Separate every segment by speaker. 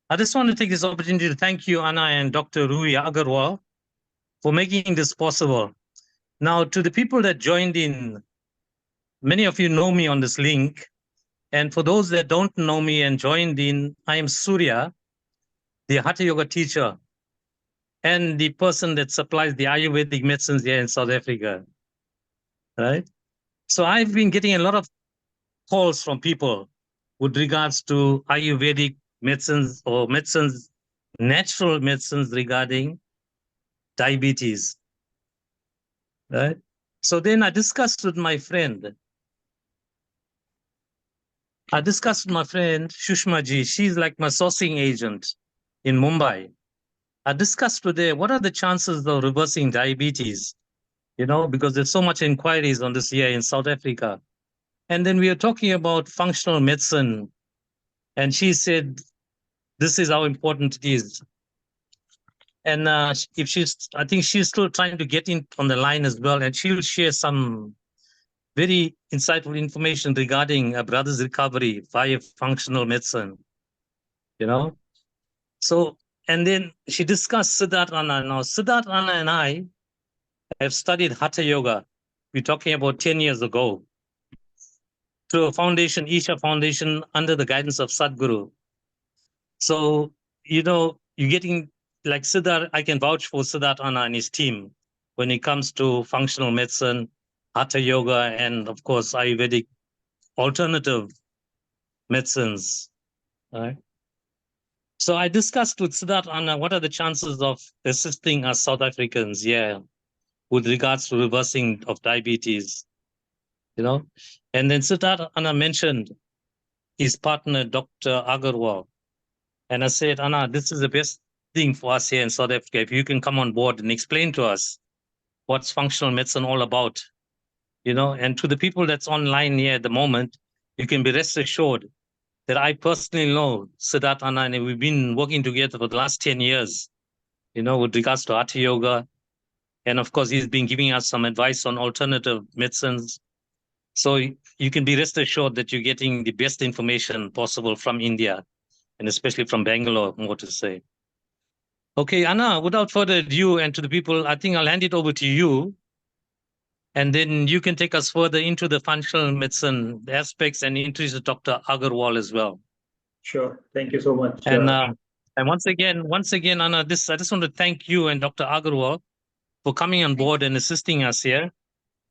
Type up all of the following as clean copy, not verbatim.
Speaker 1: I just want to take this opportunity to thank you, Anna and Dr. Ruhi Agarwala, for making this possible. Now, to the people that joined in, many of you know me on this link. And for those that don't know me and joined in, I am Surya, the Hatha Yoga teacher and the person that supplies the Ayurvedic medicines here in South Africa. Right? So I've been getting a lot of calls from people with regards to Ayurvedic medicines or medicines, natural medicines regarding diabetes. Right? So then I discussed with my friend. Shushma ji. She's like my sourcing agent in Mumbai. I discussed with her what are the chances of reversing diabetes, because there's so much inquiries on this here in South Africa. And then we are talking about functional medicine. And she said, this is how important it is. And I think she's still trying to get in on the line as well. And she'll share some very insightful information regarding a brother's recovery via functional medicine, So, and then she discussed Siddarth Anna. Now, Siddarth Anna and I have studied Hatha Yoga. We're talking about 10 years ago through a foundation, Isha Foundation, under the guidance of Sadhguru. So, you're getting like Siddarth, I can vouch for Siddarth Anna and his team when it comes to functional medicine, Hatha Yoga, and of course, Ayurvedic alternative medicines. Right? So I discussed with Siddarth Anna what are the chances of assisting us South Africans, with regards to reversing of diabetes, And then Siddarth Anna mentioned his partner, Dr. Agarwala. And I said, Anna, this is the best thing for us here in South Africa. If you can come on board and explain to us what's functional medicine all about, and to the people that's online here at the moment, you can be rest assured that I personally know Siddarth Anna, and we've been working together for the last 10 years, with regards to Hatha Yoga. And of course, he's been giving us some advice on alternative medicines. So you can be rest assured that you're getting the best information possible from India, and especially from Bangalore, more to say. Okay, Anna, without further ado, and to the people, I think I'll hand it over to you. And then you can take us further into the functional medicine aspects and introduce Dr. Agarwal as well.
Speaker 2: Sure. Thank you so much.
Speaker 1: And once again, Anna, I just want to thank you and Dr. Agarwal for coming on board and assisting us here.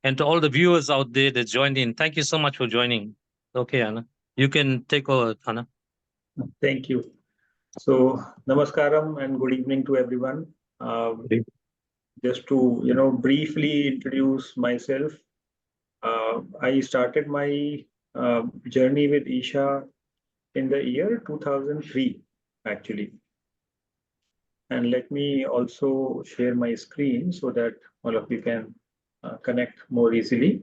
Speaker 1: And to all the viewers out there that joined in, thank you so much for joining. Okay, Anna, you can take over, Anna.
Speaker 2: Thank you. So, namaskaram and good evening to everyone. Just to, briefly introduce myself, I started my journey with Isha in the year 2003, actually. And let me also share my screen so that all of you can connect more easily.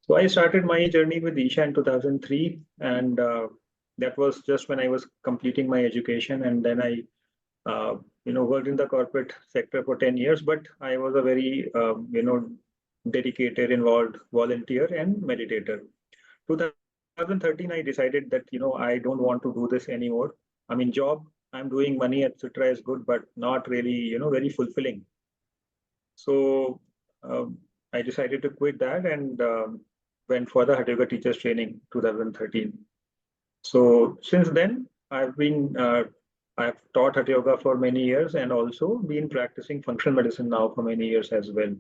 Speaker 2: So I started my journey with Isha in 2003, and that was just when I was completing my education, and then I worked in the corporate sector for 10 years, but I was a very, dedicated, involved volunteer and meditator. 2013, I decided that, I don't want to do this anymore. I mean, job I'm doing, money, etc. is good, but not really, very fulfilling. So I decided to quit that and went for the Hatha Yoga Teachers Training 2013. So since then, I've taught Hatha Yoga for many years and also been practicing functional medicine now for many years as well.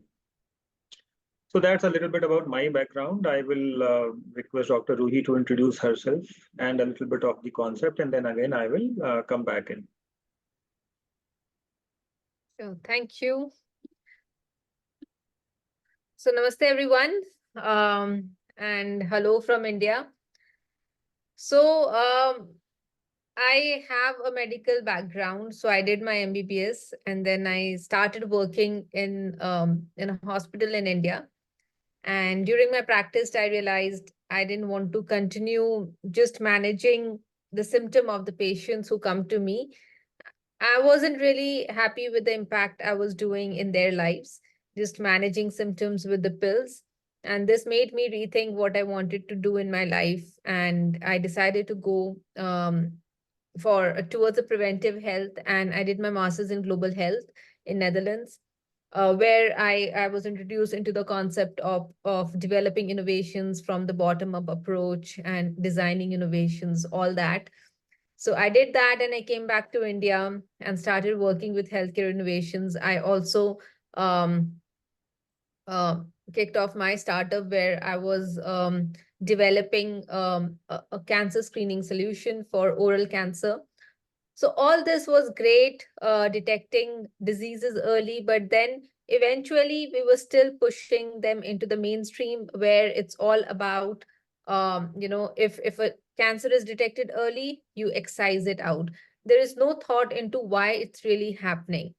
Speaker 2: So that's a little bit about my background. I will request Dr. Ruhi to introduce herself and a little bit of the concept, and then again I will come back in.
Speaker 3: So thank you. So namaste everyone, and hello from India. So I have a medical background, so I did my MBBS, and then I started working in a hospital in India. And during my practice, I realized I didn't want to continue just managing the symptom of the patients who come to me. I wasn't really happy with the impact I was doing in their lives, just managing symptoms with the pills. And this made me rethink what I wanted to do in my life. And I decided to go towards the preventive health, and I did my master's in global health in Netherlands, where I was introduced into the concept of developing innovations from the bottom up approach and designing innovations, all that. So I did that and I came back to India and started working with healthcare innovations. I also um, uh, kicked off my startup where I was developing a cancer screening solution for oral cancer. So all this was great, detecting diseases early, but then eventually we were still pushing them into the mainstream where it's all about, if a cancer is detected early, you excise it out. There is no thought into why it's really happening.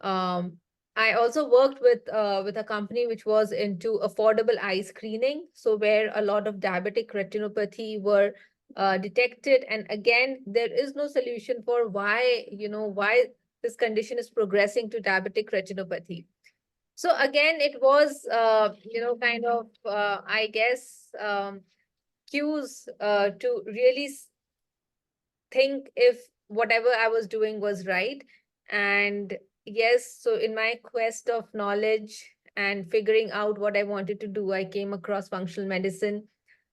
Speaker 3: Um, I also worked with a company which was into affordable eye screening, so where a lot of diabetic retinopathy were detected, and again, there is no solution for why this condition is progressing to diabetic retinopathy. So again, it was kind of I guess cues to really think if whatever I was doing was right. And yes, so in my quest of knowledge and figuring out what I wanted to do, I came across functional medicine,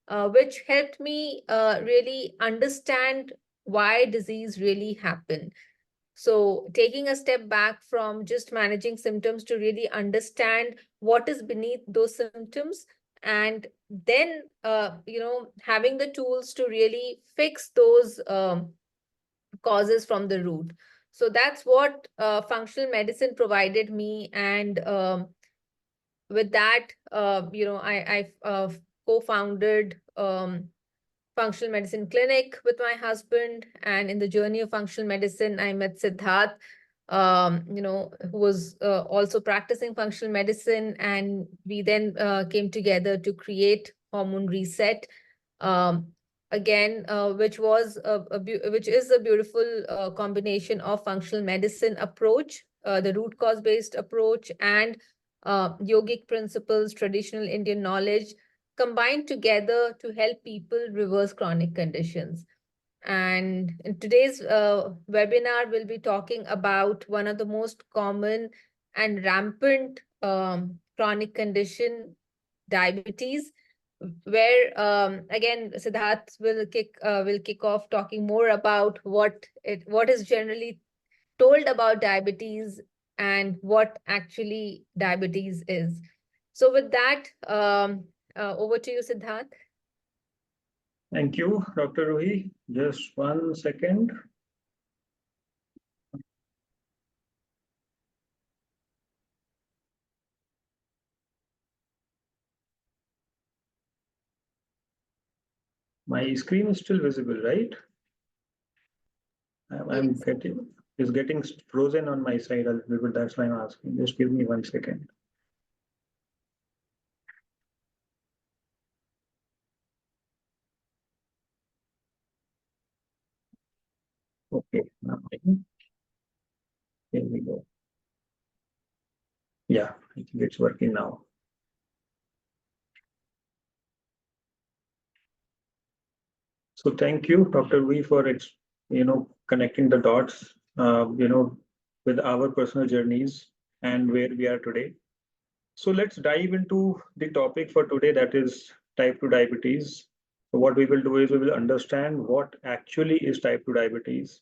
Speaker 3: which helped me really understand why disease really happen. So taking a step back from just managing symptoms to really understand what is beneath those symptoms, and then having the tools to really fix those causes from the root. So that's what functional medicine provided me. And with that, I co-founded functional medicine clinic with my husband. And in the journey of functional medicine, I met Siddarth, who was also practicing functional medicine. And we then came together to create Hormone Reset. Um, Again, which is a beautiful combination of functional medicine approach, the root cause based approach, and yogic principles, traditional Indian knowledge combined together to help people reverse chronic conditions. And in today's webinar, we'll be talking about one of the most common and rampant chronic condition, diabetes, where again Siddarth will kick off talking more about what is generally told about diabetes and what actually diabetes is. So with that, over to you, Siddarth.
Speaker 2: Thank you, Dr. Ruhi. Just 1 second. My screen is still visible, right? I'm
Speaker 3: Yes.
Speaker 2: getting frozen on my side a little bit. That's why I'm asking. Just give me 1 second. Okay, now here we go. Yeah, I think it's working now. So thank you, Dr. V, for connecting the dots, with our personal journeys and where we are today. So let's dive into the topic for today, that is type 2 diabetes. So what we will do is we will understand what actually is type 2 diabetes,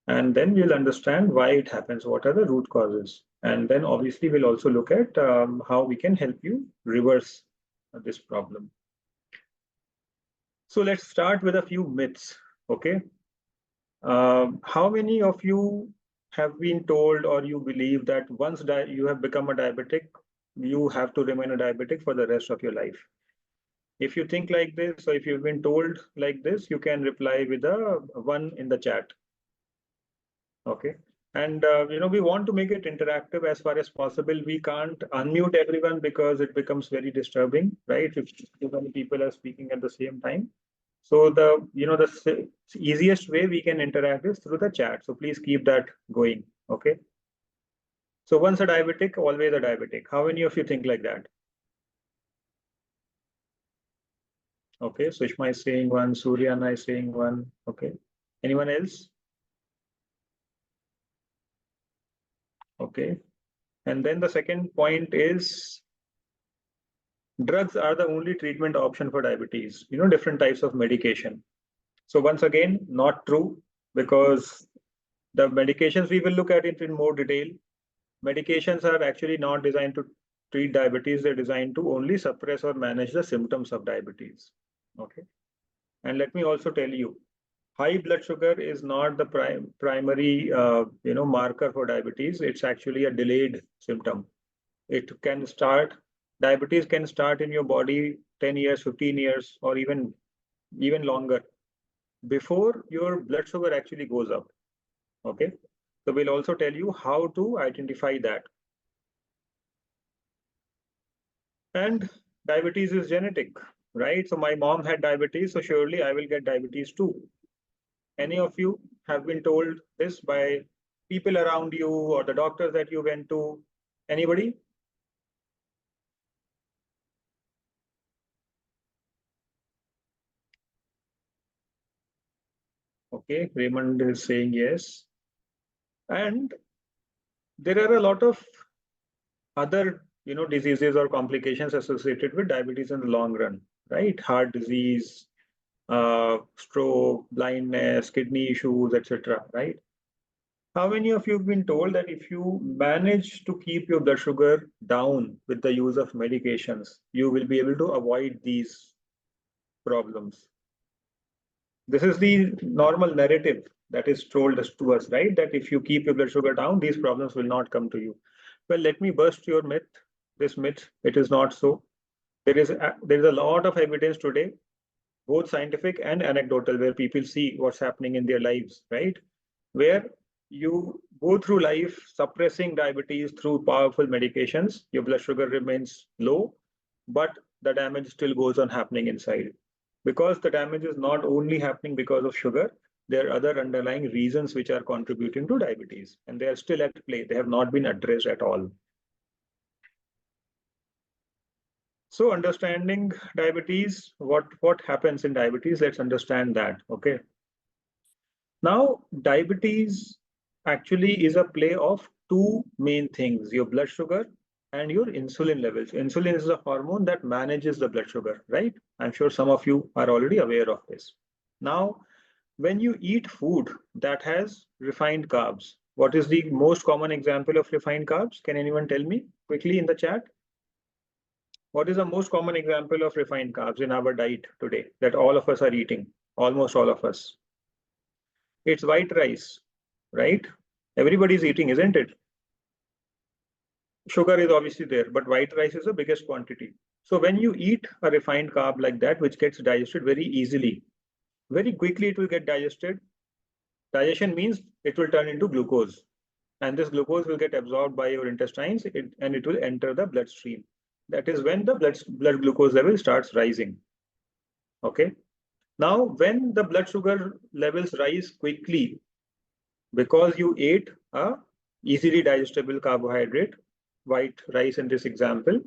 Speaker 2: and then we'll understand why it happens, what are the root causes. And then obviously we'll also look at how we can help you reverse this problem. So let's start with a few myths, okay? How many of you have been told or you believe that once you have become a diabetic, you have to remain a diabetic for the rest of your life? If you think like this, or if you've been told like this, you can reply with a 1 in the chat. Okay. And we want to make it interactive as far as possible. We can't unmute everyone because it becomes very disturbing, right? If too many people are speaking at the same time. So the easiest way we can interact is through the chat. So please keep that going. Okay. So once a diabetic, always a diabetic. How many of you think like that? Okay, Sushma is saying 1, Suryana is saying 1. Okay. Anyone else? Okay. And then the second point is drugs are the only treatment option for diabetes, different types of medication. So once again, not true, because the medications we will look at it in more detail. Medications are actually not designed to treat diabetes. They're designed to only suppress or manage the symptoms of diabetes. Okay. And let me also tell you, high blood sugar is not the primary marker for diabetes. It's actually a delayed symptom. Diabetes can start in your body 10 years, 15 years, or even longer before your blood sugar actually goes up. Okay. So we'll also tell you how to identify that. And diabetes is genetic, right? So my mom had diabetes, so surely I will get diabetes too. Any of you have been told this by people around you or the doctors that you went to? Anybody? Okay, Raymond is saying yes. And there are a lot of other diseases or complications associated with diabetes in the long run, right? Heart disease, stroke, blindness, kidney issues, etc., right? How many of you have been told that if you manage to keep your blood sugar down with the use of medications, you will be able to avoid these problems? This is the normal narrative that is told to us, right? That if you keep your blood sugar down, these problems will not come to you. Well, let me burst your myth. This myth, it is not so. There is a lot of evidence today, both scientific and anecdotal, where people see what's happening in their lives, right? Where you go through life suppressing diabetes through powerful medications, your blood sugar remains low, but the damage still goes on happening inside. Because the damage is not only happening because of sugar, there are other underlying reasons which are contributing to diabetes, and they are still at play. They have not been addressed at all. So understanding diabetes, what happens in diabetes, let's understand that, okay? Now, diabetes actually is a play of two main things, your blood sugar and your insulin levels. Insulin is a hormone that manages the blood sugar, right? I'm sure some of you are already aware of this. Now, when you eat food that has refined carbs, what is the most common example of refined carbs? Can anyone tell me quickly in the chat? What is the most common example of refined carbs in our diet today that all of us are eating? Almost all of us. It's white rice, right? Everybody's eating, isn't it? Sugar is obviously there, but white rice is the biggest quantity. So when you eat a refined carb like that, which gets digested very easily, very quickly it will get digested. Digestion means it will turn into glucose. And this glucose will get absorbed by your intestines and it will enter the bloodstream. That is when the blood glucose level starts rising. Okay. Now, when the blood sugar levels rise quickly, because you ate a easily digestible carbohydrate, white rice in this example,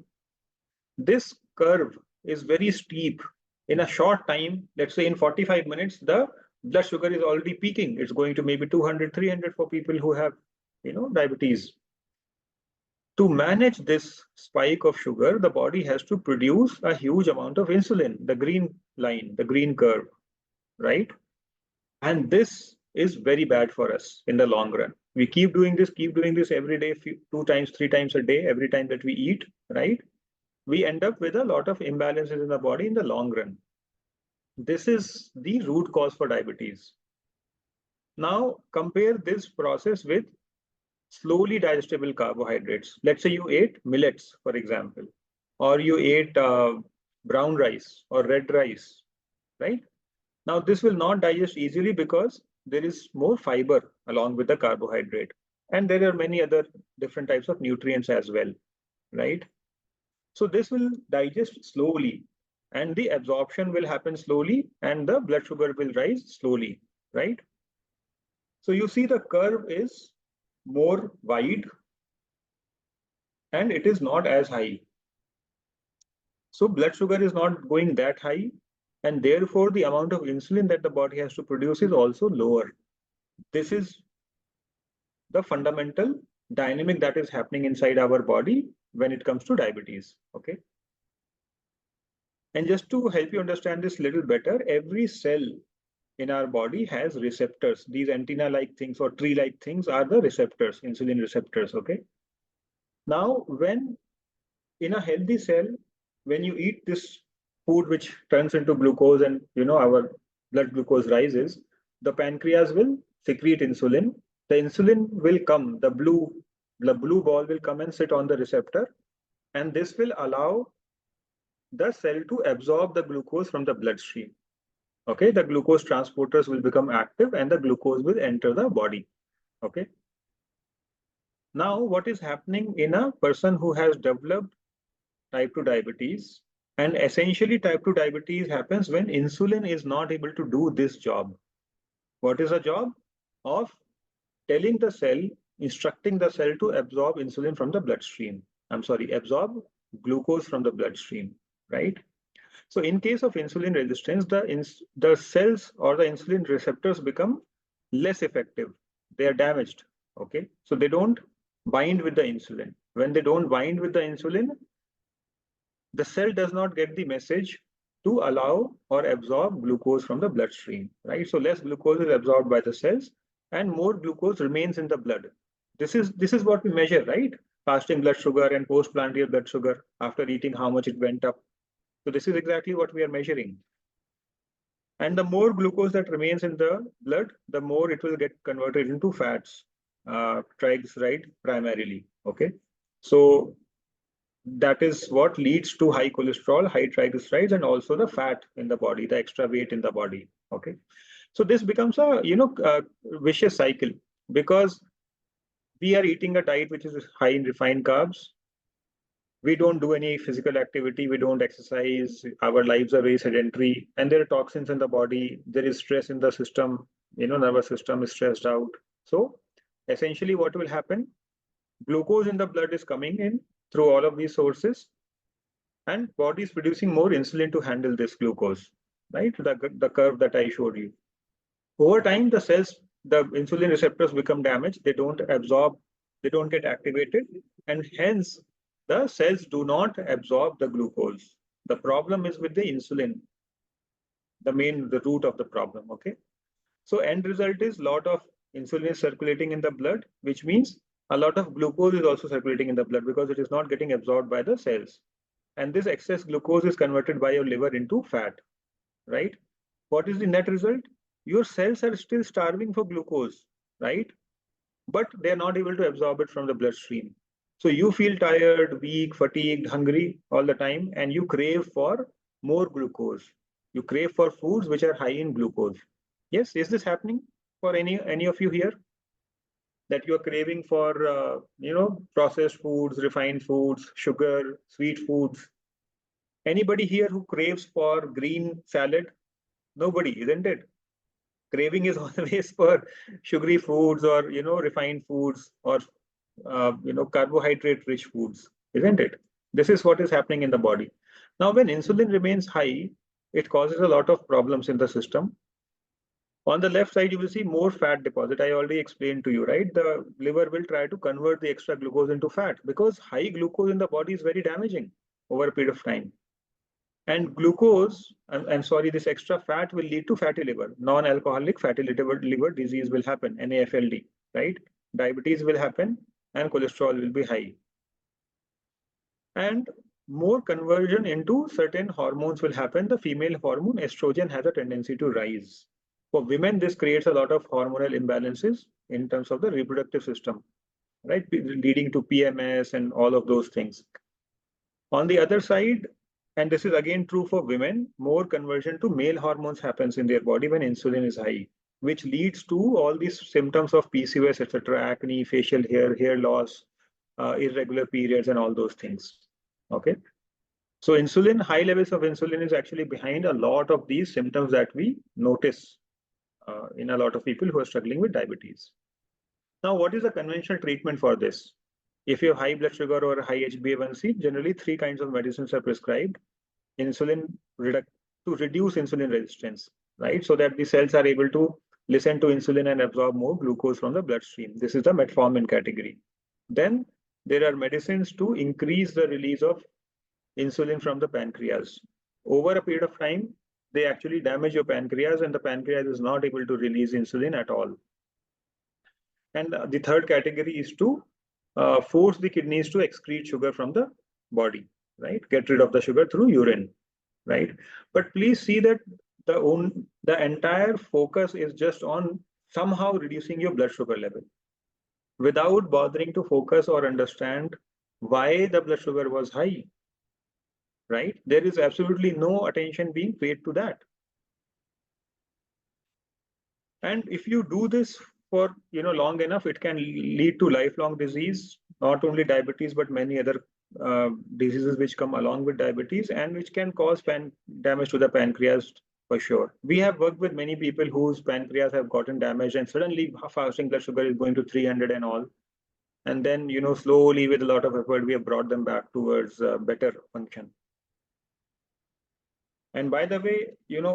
Speaker 2: this curve is very steep. In a short time, let's say in 45 minutes, the blood sugar is already peaking. It's going to maybe 200, 300 for people who have, diabetes. To manage this spike of sugar, the body has to produce a huge amount of insulin, the green line, the green curve, right? And this is very bad for us in the long run. We keep doing this every day, 2 times, 3 times a day, every time that we eat, right? We end up with a lot of imbalances in the body in the long run. This is the root cause for diabetes. Now, compare this process with slowly digestible carbohydrates. Let's say you ate millets, for example, or you ate brown rice or red rice, right? Now, this will not digest easily because there is more fiber along with the carbohydrate. And there are many other different types of nutrients as well, right? So this will digest slowly and the absorption will happen slowly and the blood sugar will rise slowly, right? So you see the curve is more wide and it is not as high. So blood sugar is not going that high, and therefore the amount of insulin that the body has to produce is also lower. This is the fundamental dynamic that is happening inside our body when it comes to diabetes. Okay. And just to help you understand this little better, every cell in our body has receptors. These antenna-like things or tree-like things are the receptors, insulin receptors. Okay. Now, when in a healthy cell, when you eat this food which turns into glucose and our blood glucose rises, the pancreas will secrete insulin. The insulin will come, the blue ball will come and sit on the receptor, and this will allow the cell to absorb the glucose from the bloodstream. Okay, the glucose transporters will become active and the glucose will enter the body. Okay. Now, what is happening in a person who has developed type 2 diabetes? And essentially, type 2 diabetes happens when insulin is not able to do this job. What is the job? Of telling the cell, instructing the cell to absorb insulin from the bloodstream. I'm sorry, absorb glucose from the bloodstream, right? So in case of insulin resistance, the cells or the insulin receptors become less effective. They are damaged, okay? So they don't bind with the insulin. When they don't bind with the insulin, the cell does not get the message to allow or absorb glucose from the bloodstream, right? So less glucose is absorbed by the cells and more glucose remains in the blood. This is what we measure, right? Fasting blood sugar and postprandial blood sugar after eating, how much it went up. So this is exactly what we are measuring. And the more glucose that remains in the blood, the more it will get converted into fats, triglyceride primarily, okay? So that is what leads to high cholesterol, high triglycerides, and also the fat in the body, the extra weight in the body. Okay, so this becomes a vicious cycle because we are eating a diet which is high in refined carbs. We don't do any physical activity. We don't exercise. Our lives are very sedentary, and there are toxins in the body. There is stress in the system. Nervous system is stressed out. So essentially, what will happen? Glucose in the blood is coming in through all of these sources, and body is producing more insulin to handle this glucose, right? The curve that I showed you. Over time, the insulin receptors become damaged. They don't absorb, they don't get activated, and hence the cells do not absorb the glucose. The problem is with the insulin, the root of the problem, okay? So end result is lot of insulin is circulating in the blood, which means a lot of glucose is also circulating in the blood because it is not getting absorbed by the cells. And this excess glucose is converted by your liver into fat, right? What is the net result? Your cells are still starving for glucose, right? But they're not able to absorb it from the bloodstream. So you feel tired, weak, fatigued, hungry all the time, and you crave for more glucose. You crave for foods which are high in glucose. Yes, is this happening for any of you here? That you are craving for processed foods, refined foods, sugar, sweet foods. Anybody here who craves for green salad? Nobody, isn't it? Craving is always for sugary foods or refined foods or carbohydrate rich foods, isn't it? This is what is happening in the body. Now when insulin remains high, it causes a lot of problems in the system. On the left side, you will see more fat deposit. I already explained to you, right? The liver will try to convert the extra glucose into fat because high glucose in the body is very damaging over a period of time. And glucose, I'm sorry, this extra fat will lead to fatty liver. Non-alcoholic fatty liver disease will happen, NAFLD, right? Diabetes will happen and cholesterol will be high. And more conversion into certain hormones will happen. The female hormone estrogen has a tendency to rise. For women, this creates a lot of hormonal imbalances in terms of the reproductive system, right? Leading to PMS and all of those things. On the other side, and this is again true for women, more conversion to male hormones happens in their body when insulin is high, which leads to all these symptoms of PCOS, etc., acne, facial hair loss, irregular periods, and all those things. Okay. So high levels of insulin is actually behind a lot of these symptoms that we notice in a lot of people who are struggling with diabetes. Now, what is the conventional treatment for this? If you have high blood sugar or high HbA1c, generally 3 kinds of medicines are prescribed. To reduce insulin resistance, right? So that the cells are able to listen to insulin and absorb more glucose from the bloodstream. This is the metformin category. Then there are medicines to increase the release of insulin from the pancreas. Over a period of time, they actually damage your pancreas, and the pancreas is not able to release insulin at all. And the third category is to force the kidneys to excrete sugar from the body, right? Get rid of the sugar through urine, right? But please see that the entire focus is just on somehow reducing your blood sugar level without bothering to focus or understand why the blood sugar was high, right? There is absolutely no attention being paid to that. And if you do this for long enough, it can lead to lifelong disease, not only diabetes, but many other diseases which come along with diabetes and which can cause damage to the pancreas for sure. We have worked with many people whose pancreas have gotten damaged, and suddenly fasting blood sugar is going to 300 and all. And then, slowly with a lot of effort, we have brought them back towards better function. And by the way,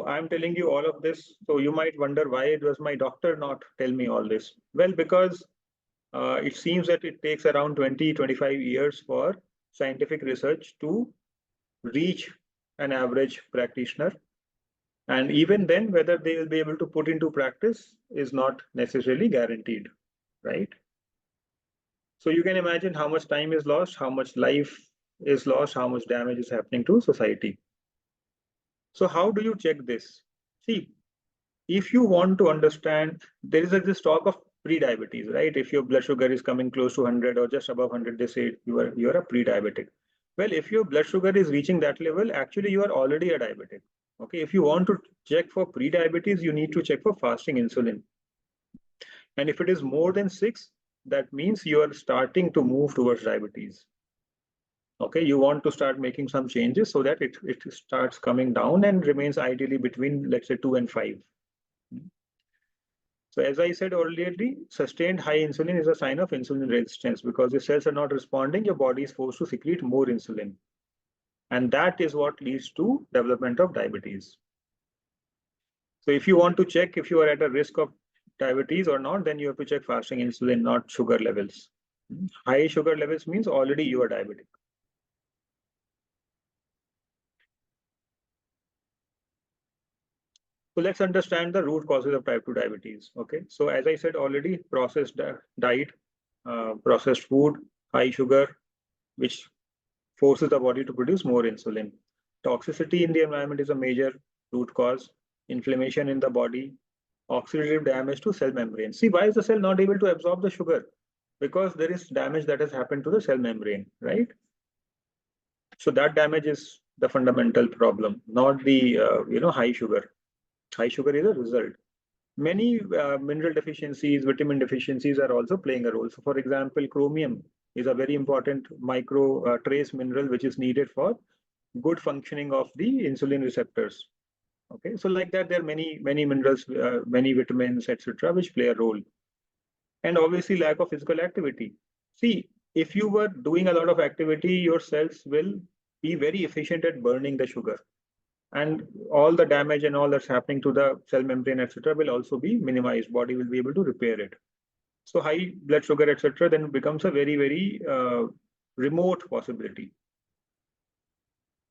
Speaker 2: I'm telling you all of this, so you might wonder why does my doctor not tell me all this? Well, because it seems that it takes around 20-25 years for scientific research to reach an average practitioner. And even then, whether they will be able to put into practice is not necessarily guaranteed, right? So you can imagine how much time is lost, how much life is lost, how much damage is happening to society. So how do you check this? See, if you want to understand, there is this talk of pre-diabetes, right? If your blood sugar is coming close to 100 or just above 100, they say you are a pre-diabetic. Well, if your blood sugar is reaching that level, actually you are already a diabetic. Okay, if you want to check for pre-diabetes, you need to check for fasting insulin. And if it is more than 6, that means you are starting to move towards diabetes. Okay, you want to start making some changes so that it starts coming down and remains ideally between, let's say, 2 and 5. So as I said earlier, sustained high insulin is a sign of insulin resistance, because the cells are not responding, your body is forced to secrete more insulin. And that is what leads to development of diabetes. So if you want to check if you are at a risk of diabetes or not, then you have to check fasting insulin, not sugar levels. High sugar levels means already you are diabetic. So let's understand the root causes of type 2 diabetes. Okay, so as I said already, processed diet, processed food, high sugar, which forces the body to produce more insulin. Toxicity in the environment is a major root cause. Inflammation in the body, oxidative damage to cell membrane. See, why is the cell not able to absorb the sugar? Because there is damage that has happened to the cell membrane, right? So that damage is the fundamental problem, not the high sugar. High sugar is a result. Many mineral deficiencies, vitamin deficiencies are also playing a role. So for example, chromium is a very important micro trace mineral which is needed for good functioning of the insulin receptors. Okay, so like that, there are many minerals, many vitamins, etc., which play a role. And obviously, lack of physical activity. See, if you were doing a lot of activity, your cells will be very efficient at burning the sugar, and all the damage and all that's happening to the cell membrane, etc., will also be minimized. Body will be able to repair it. So high blood sugar, etc., then becomes a very remote possibility.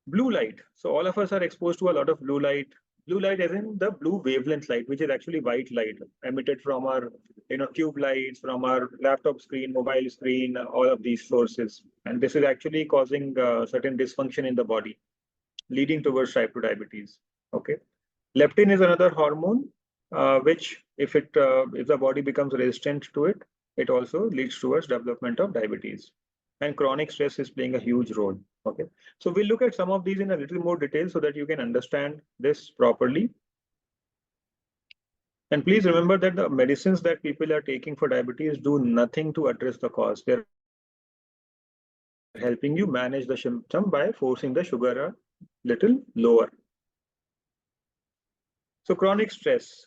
Speaker 2: Blue light. So all of us are exposed to a lot of blue light. Blue light as in the blue wavelength light, which is actually white light emitted from our tube lights, from our laptop screen, mobile screen, all of these sources. And this is actually causing certain dysfunction in the body, leading towards type 2 diabetes. Okay. Leptin is another hormone, which if the body becomes resistant to it, it also leads towards development of diabetes. And chronic stress is playing a huge role. Okay, so we'll look at some of these in a little more detail so that you can understand this properly. And please remember that the medicines that people are taking for diabetes do nothing to address the cause. They're helping you manage the symptom by forcing the sugar a little lower. So chronic stress.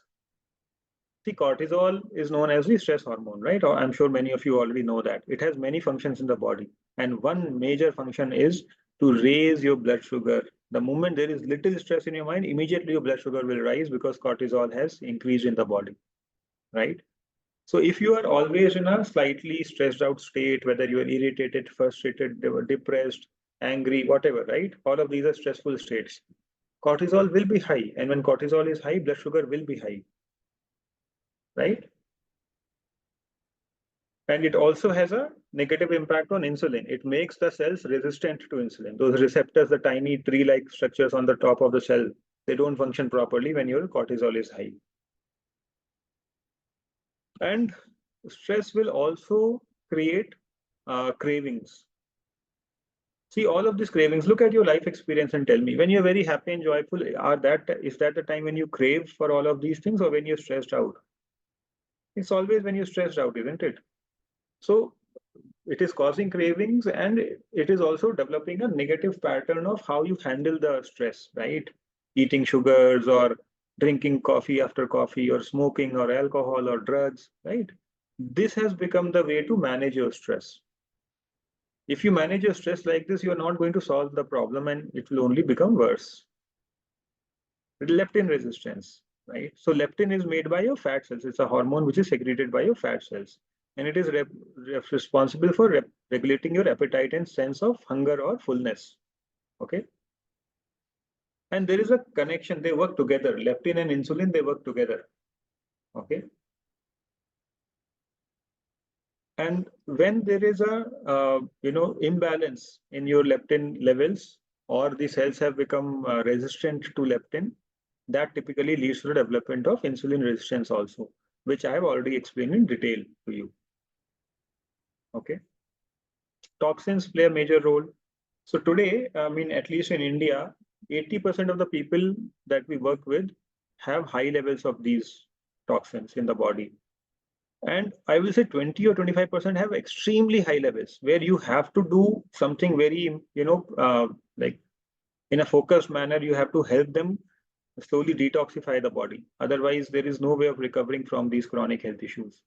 Speaker 2: See, cortisol is known as the stress hormone, right? Or I'm sure many of you already know that. It has many functions in the body. And one major function is to raise your blood sugar. The moment there is little stress in your mind, immediately your blood sugar will rise because cortisol has increased in the body, right? So if you are always in a slightly stressed out state, whether you are irritated, frustrated, depressed, angry, whatever, right? All of these are stressful states. Cortisol will be high. And when cortisol is high, blood sugar will be high, right? And it also has a negative impact on insulin. It makes the cells resistant to insulin. Those receptors, the tiny tree-like structures on the top of the cell, they don't function properly when your cortisol is high. And stress will also create cravings. See, all of these cravings, look at your life experience and tell me, when you're very happy and joyful, is that the time when you crave for all of these things or when you're stressed out? It's always when you're stressed out, isn't it? So it is causing cravings and it is also developing a negative pattern of how you handle the stress, right? Eating sugars or drinking coffee after coffee or smoking or alcohol or drugs, right? This has become the way to manage your stress. If you manage your stress like this, you are not going to solve the problem and it will only become worse. Leptin resistance, right? So leptin is made by your fat cells. It's a hormone which is secreted by your fat cells. And it is responsible for regulating your appetite and sense of hunger or fullness. Okay. And there is a connection. They work together. Leptin and insulin, they work together. Okay. And when there is a imbalance in your leptin levels, or the cells have become resistant to leptin, that typically leads to the development of insulin resistance also, which I have already explained in detail to you. Okay. Toxins play a major role. So today, I mean, at least in India, 80% of the people that we work with have high levels of these toxins in the body. And I will say 20 or 25% have extremely high levels where you have to do something very, like in a focused manner, you have to help them slowly detoxify the body. Otherwise, there is no way of recovering from these chronic health issues,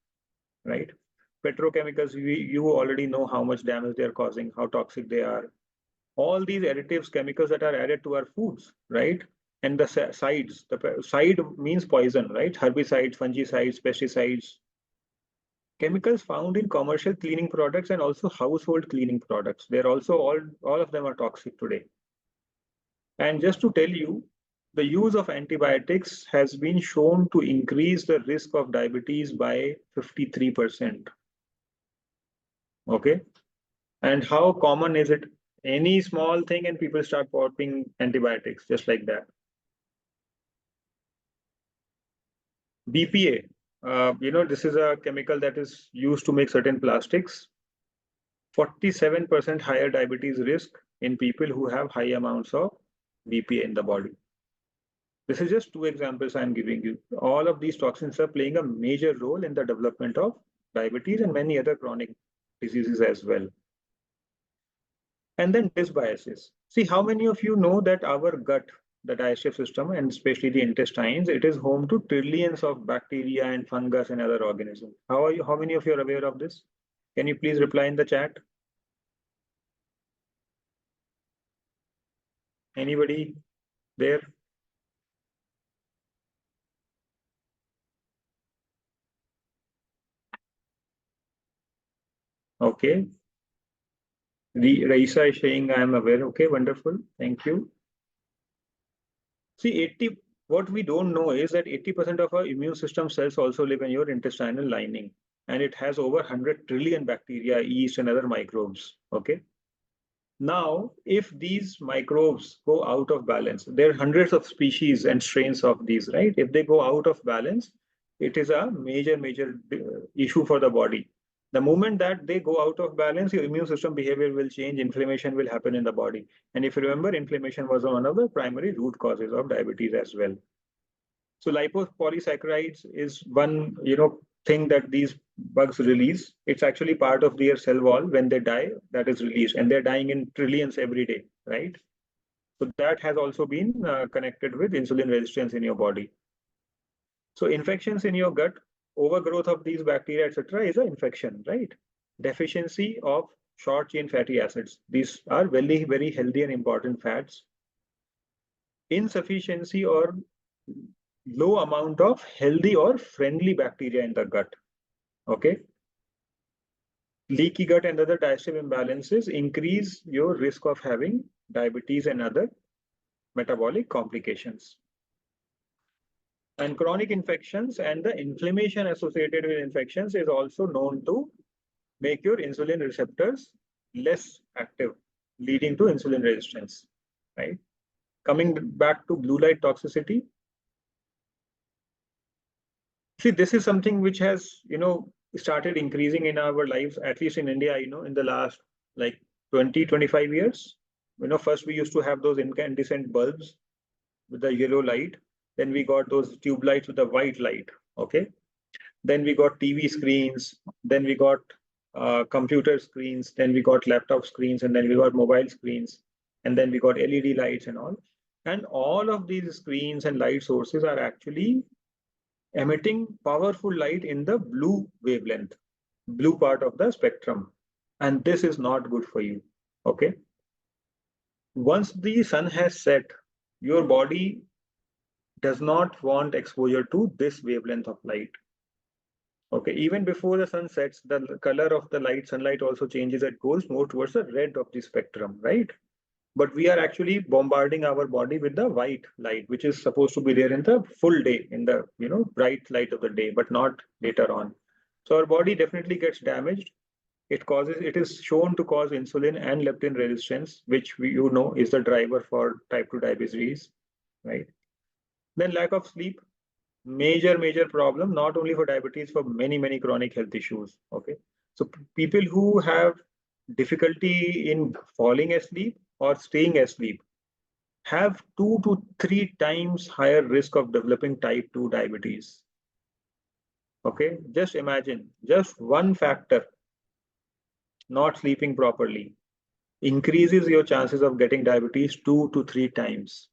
Speaker 2: right? Petrochemicals, you already know how much damage they are causing, how toxic they are. All these additives, chemicals that are added to our foods, right? And the sides, the side means poison, right? Herbicides, fungicides, pesticides, chemicals found in commercial cleaning products and also household cleaning products. They're also all of them are toxic today. And just to tell you, the use of antibiotics has been shown to increase the risk of diabetes by 53%. Okay. And how common is it? Any small thing and people start popping antibiotics just like that. BPA, this is a chemical that is used to make certain plastics. 47% higher diabetes risk in people who have high amounts of BPA in the body. This is just two examples I'm giving you. All of these toxins are playing a major role in the development of diabetes and many other chronic diseases as well. And then dysbiosis. See, how many of you know that our gut, the digestive system, and especially the intestines, it is home to trillions of bacteria and fungus and other organisms. How many of you are aware of this? Can you please reply in the chat? Anybody there? Okay. Raisa is saying I am aware. Okay, wonderful. Thank you. See, what we don't know is that 80% of our immune system cells also live in your intestinal lining, and it has over 100 trillion bacteria, yeast, and other microbes. Okay. Now, if these microbes go out of balance, there are hundreds of species and strains of these, right? If they go out of balance, it is a major issue for the body. The moment that they go out of balance, your immune system behavior will change, inflammation will happen in the body. And if you remember, inflammation was one of the primary root causes of diabetes as well. So lipopolysaccharides is one, thing that these bugs release. It's actually part of their cell wall. When they die, that is released, and they're dying in trillions every day, right? So that has also been connected with insulin resistance in your body. So infections in your gut, overgrowth of these bacteria, etc., is an infection, right? Deficiency of short chain fatty acids. These are very healthy and important fats. Insufficiency or low amount of healthy or friendly bacteria in the gut. Okay. Leaky gut and other digestive imbalances increase your risk of having diabetes and other metabolic complications. And chronic infections and the inflammation associated with infections is also known to make your insulin receptors less active, leading to insulin resistance, right? Coming back to blue light toxicity, see, this is something which has, started increasing in our lives, at least in India, in the last like 20, 25 years. First we used to have those incandescent bulbs with the yellow light. Then we got those tube lights with the white light. Okay. Then we got TV screens. Then we got computer screens. Then we got laptop screens. And then we got mobile screens. And then we got LED lights and all. And all of these screens and light sources are actually emitting powerful light in the blue wavelength, blue part of the spectrum. And this is not good for you. Okay. Once the sun has set, your body does not want exposure to this wavelength of light. Okay, even before the sun sets, the color of the sunlight also changes. It goes more towards the red of the spectrum, right? But we are actually bombarding our body with the white light, which is supposed to be there in the full day, in the bright light of the day, but not later on. So our body definitely gets damaged. It is shown to cause insulin and leptin resistance, which is the driver for type 2 diabetes, right? Then lack of sleep, major problem, not only for diabetes, for many chronic health issues. Okay, so people who have difficulty in falling asleep or staying asleep have 2 to 3 times higher risk of developing type 2 diabetes. Okay, just imagine, just one factor, not sleeping properly, increases your chances of getting diabetes 2 to 3 times.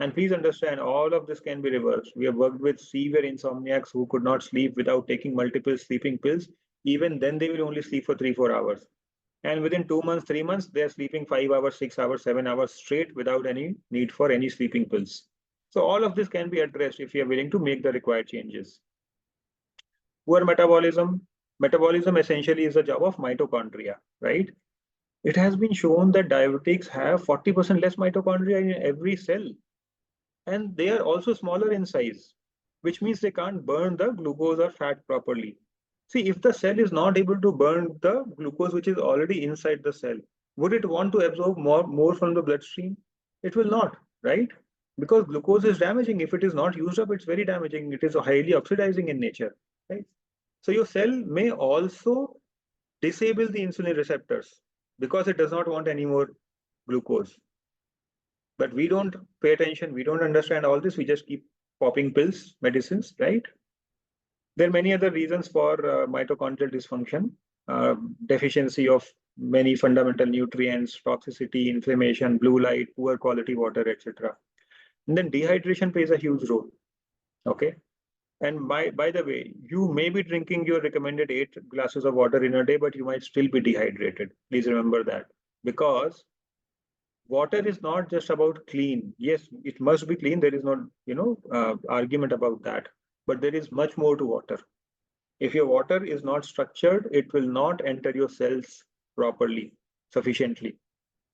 Speaker 2: And please understand, all of this can be reversed. We have worked with severe insomniacs who could not sleep without taking multiple sleeping pills. Even then, they will only sleep for 3-4 hours. And within 2 months, 3 months, they are sleeping 5 hours, 6 hours, 7 hours straight without any need for any sleeping pills. So all of this can be addressed if you are willing to make the required changes. Poor metabolism. Metabolism essentially is the job of mitochondria, right? It has been shown that diabetics have 40% less mitochondria in every cell. And they are also smaller in size, which means they can't burn the glucose or fat properly. See, if the cell is not able to burn the glucose which is already inside the cell, would it want to absorb more from the bloodstream? It will not, right? Because glucose is damaging. If it is not used up, it's very damaging. It is highly oxidizing in nature, right? So your cell may also disable the insulin receptors because it does not want any more glucose. But we don't pay attention. We don't understand all this. We just keep popping pills, medicines, right? There are many other reasons for mitochondrial dysfunction, deficiency of many fundamental nutrients, toxicity, inflammation, blue light, poor quality water, etc. And then dehydration plays a huge role. Okay. And by the way, you may be drinking your recommended 8 glasses of water in a day, but you might still be dehydrated. Please remember that, because water is not just about clean. Yes, it must be clean. There is no, argument about that. But there is much more to water. If your water is not structured, it will not enter your cells properly, sufficiently.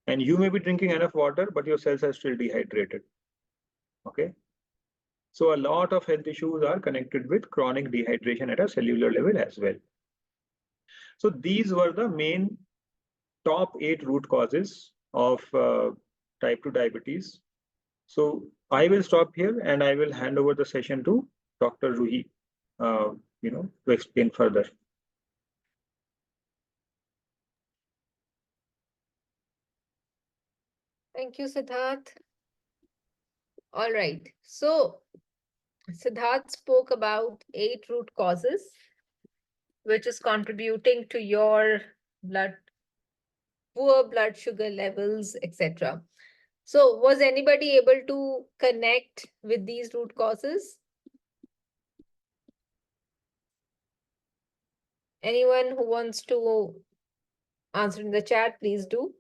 Speaker 2: And you may be drinking enough water, but your cells are still dehydrated. Okay. So a lot of health issues are connected with chronic dehydration at a cellular level as well. So these were the main top 8 root causes of type 2 diabetes. So I will stop here and I will hand over the session to Dr. Ruhi, to explain further.
Speaker 3: Thank you, Siddarth. All right. So Siddarth spoke about 8 root causes, which is contributing to your poor blood sugar levels, etc. So was anybody able to connect with these root causes? Anyone who wants to answer in the chat, please do.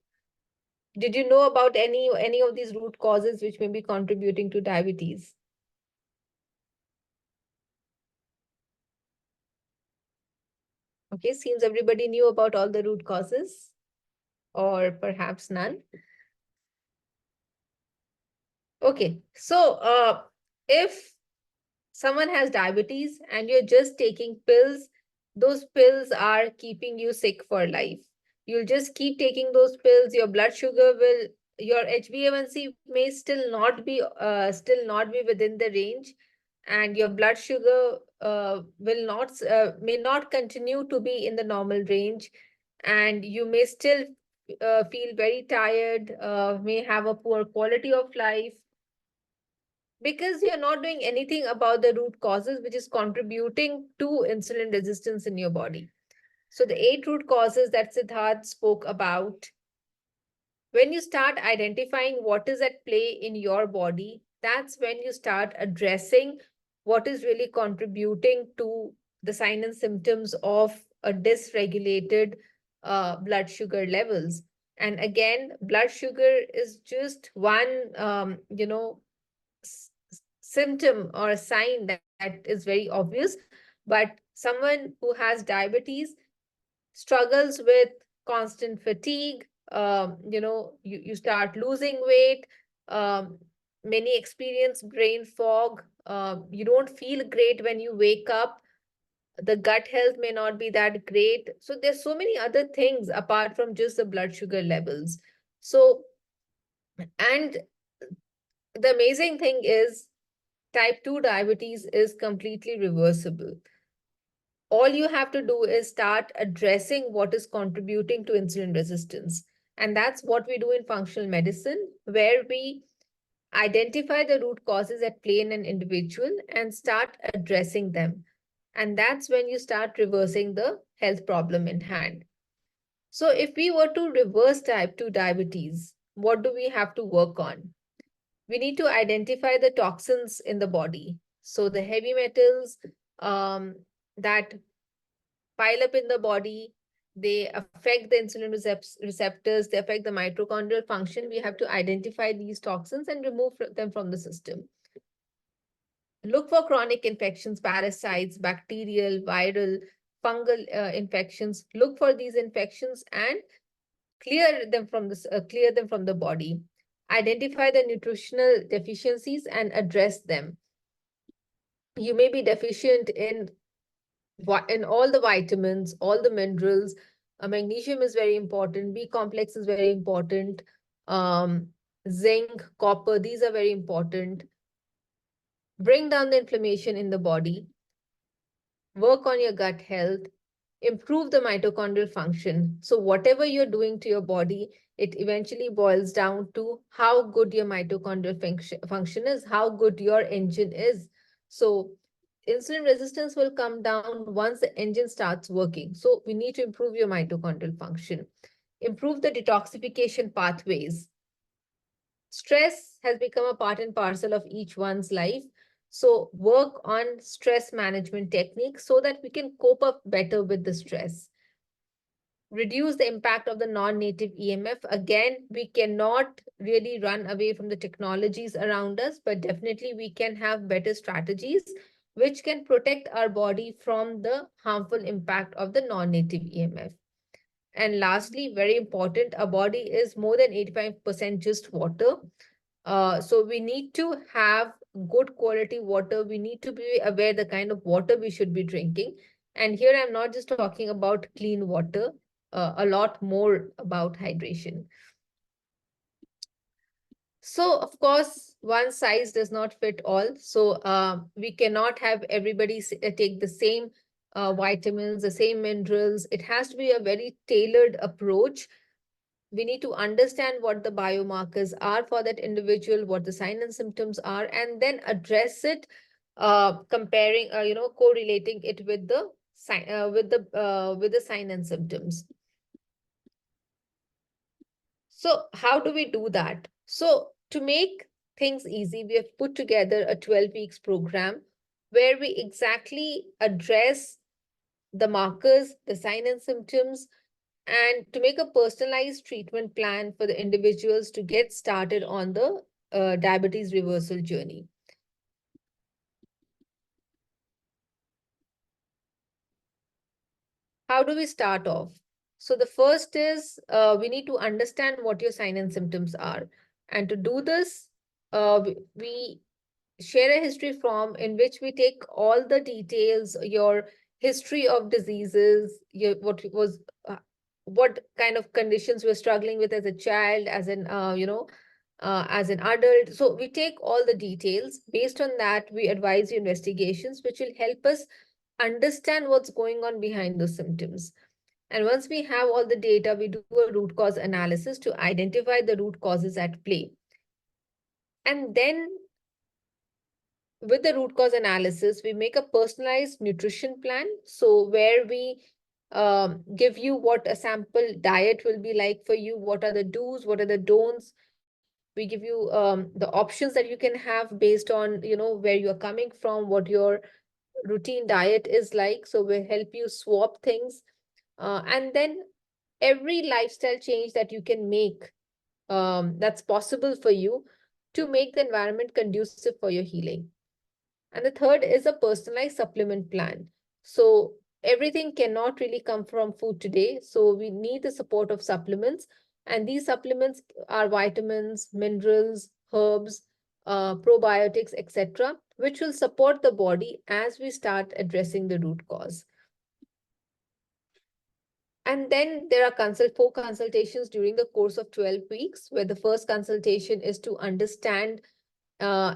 Speaker 3: Did you know about any of these root causes which may be contributing to diabetes? Okay, seems everybody knew about all the root causes, or perhaps none. Okay, so if someone has diabetes and you're just taking pills, those pills are keeping you sick for life. You'll just keep taking those pills. Your blood sugar will, your HbA1c may still not be within the range, and your blood sugar may not continue to be in the normal range, and you may still feel very tired, may have a poor quality of life, because you're not doing anything about the root causes which is contributing to insulin resistance in your body. So the 8 root causes that Siddarth spoke about, when you start identifying what is at play in your body, that's when you start addressing what is really contributing to the sign and symptoms of a dysregulated blood sugar levels. And again, blood sugar is just one, symptom or a sign that is very obvious, but someone who has diabetes struggles with constant fatigue. You start losing weight. Many experience brain fog. You don't feel great when you wake up. The gut health may not be that great. So there's so many other things apart from just the blood sugar levels. So, and the amazing thing is, type 2 diabetes is completely reversible. All you have to do is start addressing what is contributing to insulin resistance. And that's what we do in functional medicine, where we identify the root causes at play in an individual and start addressing them. And that's when you start reversing the health problem in hand. So if we were to reverse type 2 diabetes, what do we have to work on? We need to identify the toxins in the body. So the heavy metals that pile up in the body, they affect the insulin receptors, they affect the mitochondrial function. We have to identify these toxins and remove them from the system. Look for chronic infections, parasites, bacterial, viral, fungal infections. Look for these infections and clear them from the body. Identify the nutritional deficiencies and address them. You may be deficient in all the vitamins, all the minerals. Magnesium is very important. B complex is very important. Zinc, copper, these are very important. Bring down the inflammation in the body. Work on your gut health. Improve the mitochondrial function. So whatever you're doing to your body, it eventually boils down to how good your mitochondrial function is, how good your engine is. So insulin resistance will come down once the engine starts working. So we need to improve your mitochondrial function. Improve the detoxification pathways. Stress has become a part and parcel of each one's life. So work on stress management techniques so that we can cope up better with the stress. Reduce the impact of the non-native EMF. Again, we cannot really run away from the technologies around us, but definitely we can have better strategies which can protect our body from the harmful impact of the non-native EMF. And lastly, very important, our body is more than 85% just water. So we need to have good quality water. We need to be aware the kind of water we should be drinking. And here I'm not just talking about clean water, a lot more about hydration. So of course, one size does not fit all. So we cannot have everybody take the same vitamins, the same minerals. It has to be a very tailored approach. We need to understand what the biomarkers are for that individual, what the signs and symptoms are, and then address it, correlating it with the sign and symptoms. So how do we do that? So to make things easy, we have put together a 12 weeks program where we exactly address the markers, the signs and symptoms, and to make a personalized treatment plan for the individuals to get started on the diabetes reversal journey. how do we start off? So the first is we need to understand what your sign and symptoms are. And to do this, we share a history form in which we take all the details, your history of diseases, your what kind of conditions we're struggling with as a child, as an as an adult. So we take all the details. Based on that, we advise you investigations, which will help us understand what's going on behind those symptoms. And once we have all the data, we do a root cause analysis to identify the root causes at play. And then with the root cause analysis, we make a personalized nutrition plan. So where we give you what a sample diet will be like for you, what are the do's, what are the don'ts. We give you the options that you can have based on, where you're coming from, what your routine diet is like. So we'll help you swap things. And then every lifestyle change that you can make that's possible for you to make the environment conducive for your healing. And the third is a personalized supplement plan. So everything cannot really come from food today. So we need the support of supplements. And these supplements are vitamins, minerals, herbs, probiotics, etc., which will support the body as we start addressing the root cause. And then there are four consultations during the course of 12 weeks, where the first consultation is to understand,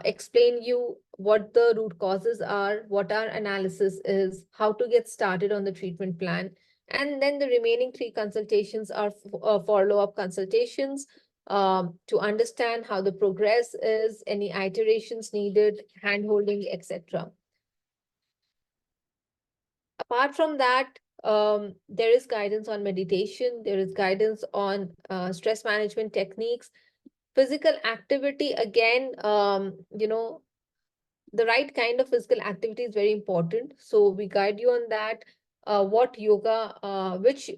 Speaker 3: explain you what the root causes are, what our analysis is, how to get started on the treatment plan. And then the remaining three consultations are follow-up consultations to understand how the progress is, any iterations needed, hand-holding, etc. Apart from that, there is guidance on meditation, there is guidance on stress management techniques, physical activity. Again, the right kind of physical activity is very important. So we guide you on that. What yoga,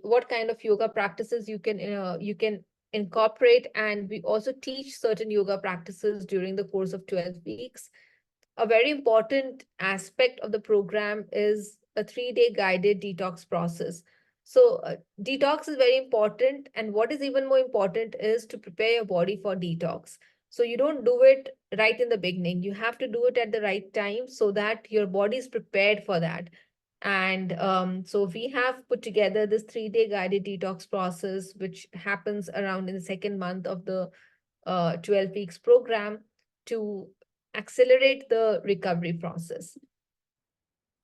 Speaker 3: what kind of yoga practices you can incorporate, and we also teach certain yoga practices during the course of 12 weeks. A very important aspect of the program is a 3-day guided detox process. So detox is very important. And what is even more important is to prepare your body for detox. So you don't do it right in the beginning. You have to do it at the right time so that your body is prepared for that. And so we have put together this 3-day guided detox process, which happens around in the second month of the 12 weeks program to accelerate the recovery process.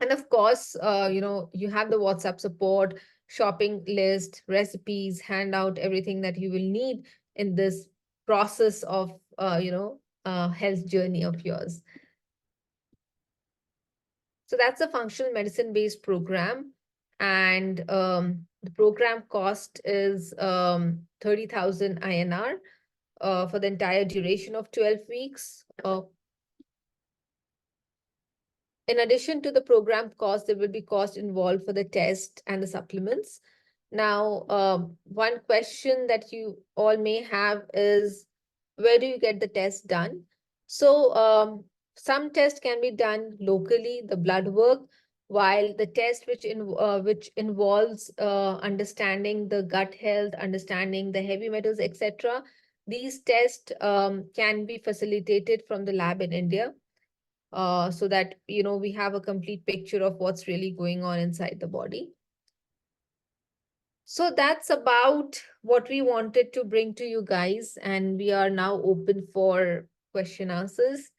Speaker 3: And of course, you have the WhatsApp support, shopping list, recipes, handout, everything that you will need in this process of, health journey of yours. So that's a functional medicine based program. And the program cost is 30,000 INR for the entire duration of 12 weeks. In addition to the program cost, there will be cost involved for the test and the supplements. Now, one question that you all may have is, where do you get the test done? So some tests can be done locally, the blood work, while the test which involves understanding the gut health, understanding the heavy metals, etc., these tests can be facilitated from the lab in India. So that we have a complete picture of what's really going on inside the body. So that's about what we wanted to bring to you guys, and we are now open for question answers.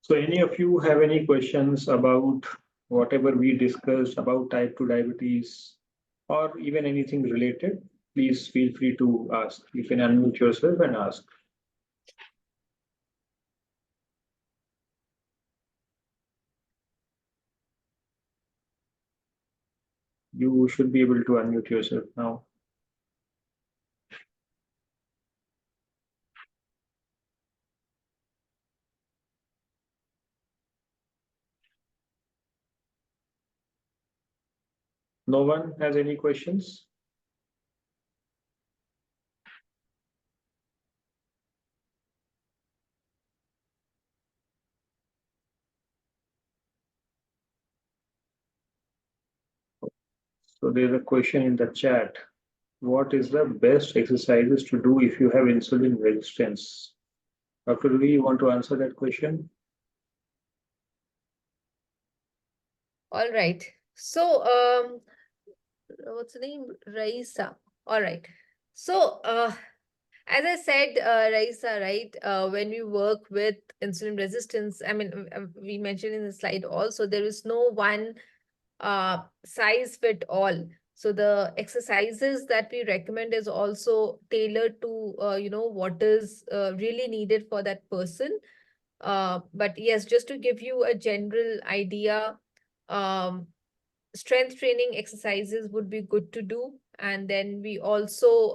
Speaker 2: So any of you have any questions about whatever we discussed about type 2 diabetes or even anything related, please feel free to ask. You can unmute yourself and ask. You should be able to unmute yourself now. No one has any questions? So there's a question in the chat. What is the best exercises to do if you have insulin resistance? Dr. Ruhi, you want to answer that question?
Speaker 3: All right. So, what's the name? Raisa. All right. So, as I said, Raisa, right, when we work with insulin resistance, I mean, we mentioned in the slide also, there is no one size fit all. So the exercises that we recommend is also tailored to, what is really needed for that person. But yes, just to give you a general idea, um, strength training exercises would be good to do. And then we also,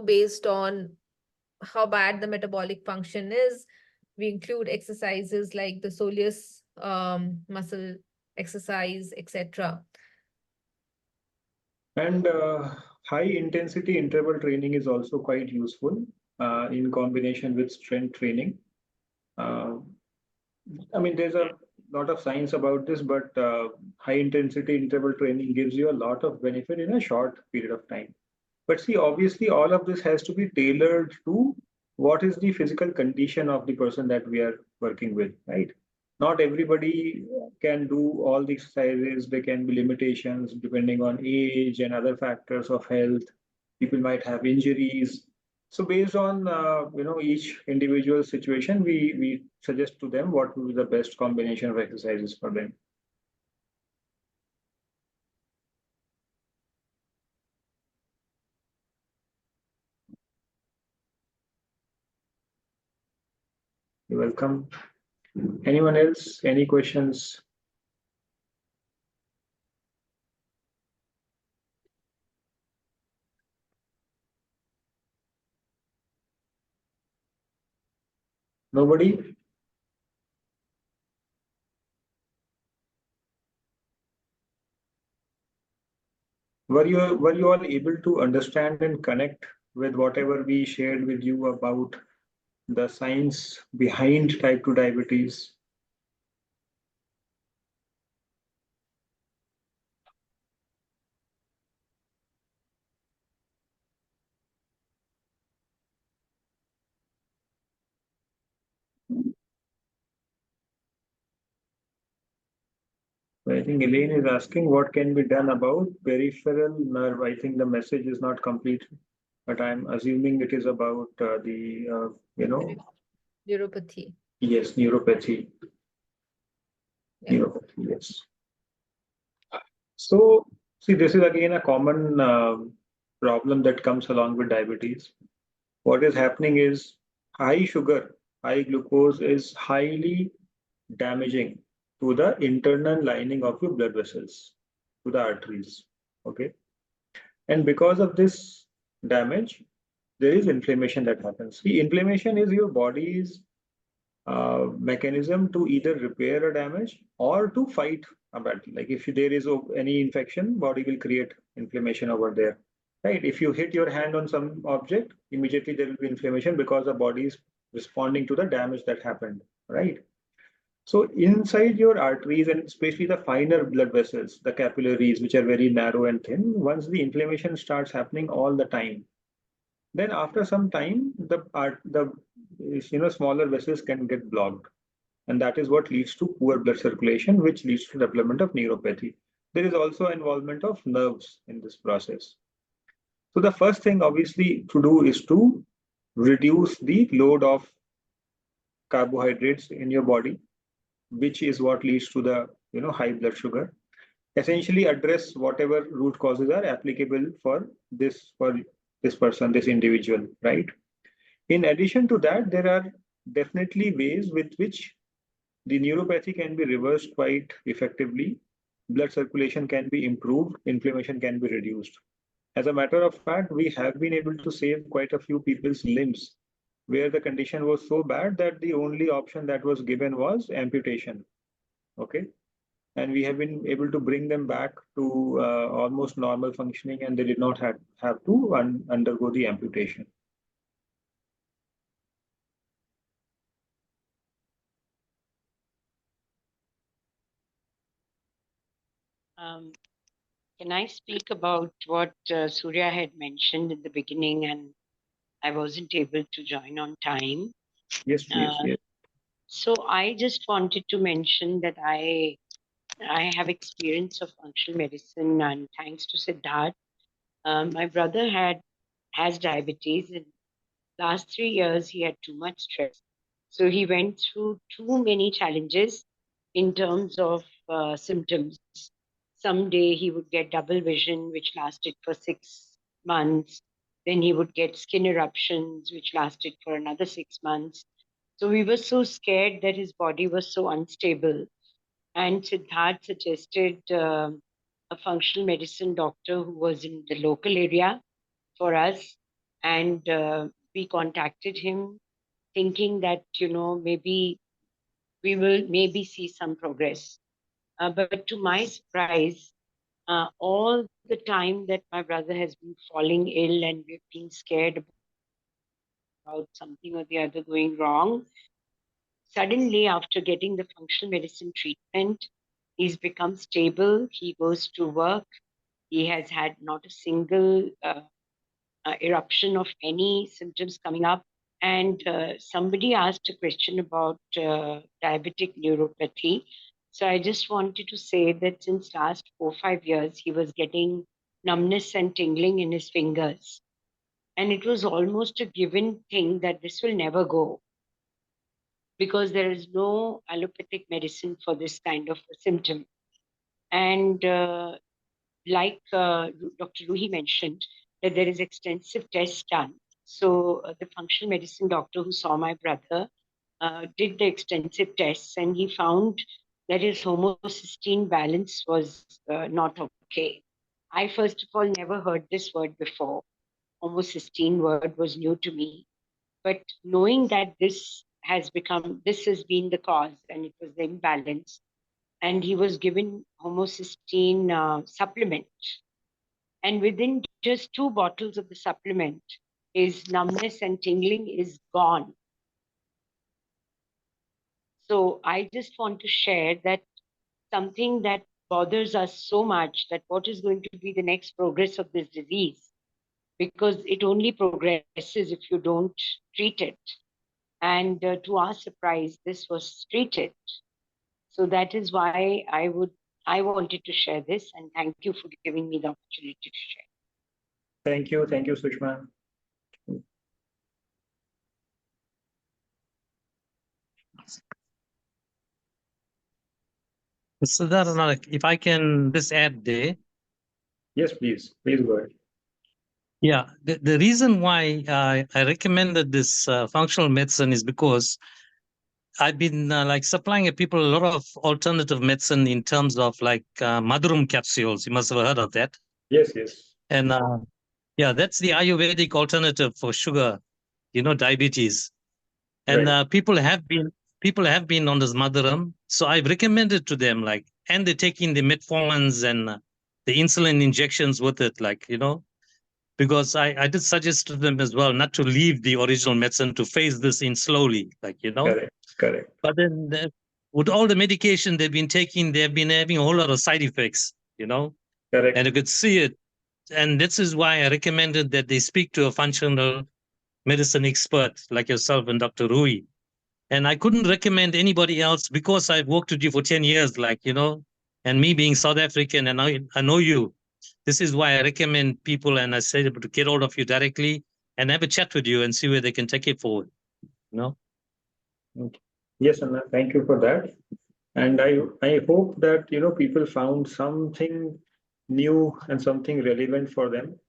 Speaker 3: based on how bad the metabolic function is, we include exercises like the soleus muscle exercise, etc.
Speaker 2: And high intensity interval training is also quite useful in combination with strength training. Uh, I mean, there's a lot of science about this, but high intensity interval training gives you a lot of benefit in a short period of time. But see, obviously, all of this has to be tailored to what is the physical condition of the person that we are working with, right? Not everybody can do all the exercises. There can be limitations depending on age and other factors of health. People might have injuries. So based on each individual situation, we suggest to them what will be the best combination of exercises for them. You're welcome. Anyone else? Any questions? Nobody? Were you all able to understand and connect with whatever we shared with you about the science behind type 2 diabetes? I think Elaine is asking what can be done about peripheral nerve. I think the message is not complete, but I'm assuming it is about
Speaker 3: Neuropathy.
Speaker 2: yes, neuropathy.
Speaker 3: Yeah.
Speaker 2: Neuropathy, yes. So, see, this is again a common problem that comes along with diabetes. What is happening is high sugar, high glucose is highly damaging to the internal lining of your blood vessels, to the arteries. Okay. And because of this damage, there is inflammation that happens. See, inflammation is your body's mechanism to either repair a damage or to fight a battle. Like if there is any infection, body will create inflammation over there. Right? If you hit your hand on some object, immediately there will be inflammation because the body is responding to the damage that happened. Right? So inside your arteries and especially the finer blood vessels, the capillaries, which are very narrow and thin, once the inflammation starts happening all the time, then after some time, the smaller vessels can get blocked, and that is what leads to poor blood circulation, which leads to development of neuropathy. There is also involvement of nerves in this process. So the first thing, obviously, to do is to reduce the load of carbohydrates in your body, which is what leads to the high blood sugar. Essentially, address whatever root causes are applicable for this person, this individual, right? In addition to that, there are definitely ways with which the neuropathy can be reversed quite effectively. Blood circulation can be improved, inflammation can be reduced. As a matter of fact, we have been able to save quite a few people's limbs where the condition was so bad that the only option that was given was amputation. Okay. And we have been able to bring them back to almost normal functioning, and they did not have to undergo the amputation.
Speaker 4: Can I speak about what Surya had mentioned in the beginning, and I wasn't able to join on time?
Speaker 2: Yes, please. Yes.
Speaker 4: So I just wanted to mention that I have experience of functional medicine, and thanks to Siddarth, my brother has diabetes. In last 3 years, he had too much stress, so he went through too many challenges in terms of symptoms. Someday he would get double vision, which lasted for 6 months. Then he would get skin eruptions, which lasted for another 6 months. So we were so scared that his body was so unstable. And Siddharth suggested a functional medicine doctor who was in the local area for us. And we contacted him thinking that, maybe we will maybe see some progress. But to my surprise, all the time that my brother has been falling ill and we've been scared about something or the other going wrong, suddenly after getting the functional medicine treatment, he's become stable. He goes to work. He has had not a single eruption of any symptoms coming up. And somebody asked a question about diabetic neuropathy. So I just wanted to say that since last 4 5 years, he was getting numbness and tingling in his fingers. And it was almost a given thing that this will never go because there is no allopathic medicine for this kind of a symptom. And like Dr. Ruhi mentioned, that there is extensive tests done. So the functional medicine doctor who saw my brother did the extensive tests, and he found that his homocysteine balance was not okay. I first of all never heard this word before. Homocysteine word was new to me, but knowing that this has been the cause, and it was the imbalance, and he was given homocysteine supplement, and within just 2 bottles of the supplement, his numbness and tingling is gone. So I just want to share that something that bothers us so much, that what is going to be the next progress of this disease, because it only progresses if you don't treat it. And to our surprise, this was treated. So that is why I wanted to share this, and thank you for giving me the opportunity to share.
Speaker 2: Thank you. Thank you, Sushma.
Speaker 1: Siddarth, if I can just add there.
Speaker 2: Yes, please. Please go ahead.
Speaker 1: Yeah, the reason why I recommended this functional medicine is because I've been like supplying people a lot of alternative medicine in terms of like madhuram capsules. You must have heard of that.
Speaker 2: Yes, yes.
Speaker 1: And yeah, that's the Ayurvedic alternative for sugar, diabetes. And
Speaker 2: Right.
Speaker 1: people have been on this madhuram. So I've recommended to them, like, and they're taking the metformins and the insulin injections with it, like, because I did suggest to them as well not to leave the original medicine, to phase this in slowly, like,
Speaker 2: Correct. Correct.
Speaker 1: But then with all the medication they've been taking, they've been having a whole lot of side effects,
Speaker 2: Correct.
Speaker 1: and you could see it. And this is why I recommended that they speak to a functional medicine expert like yourself and Dr. Ruhi. And I couldn't recommend anybody else because I've worked with you for 10 years, like, and me being South African, and I know you. This is why I recommend people, and I say to get hold of you directly and have a chat with you and see where they can take it forward.
Speaker 2: Yes, Anna, thank you for that. And I hope that people found something new and something relevant for them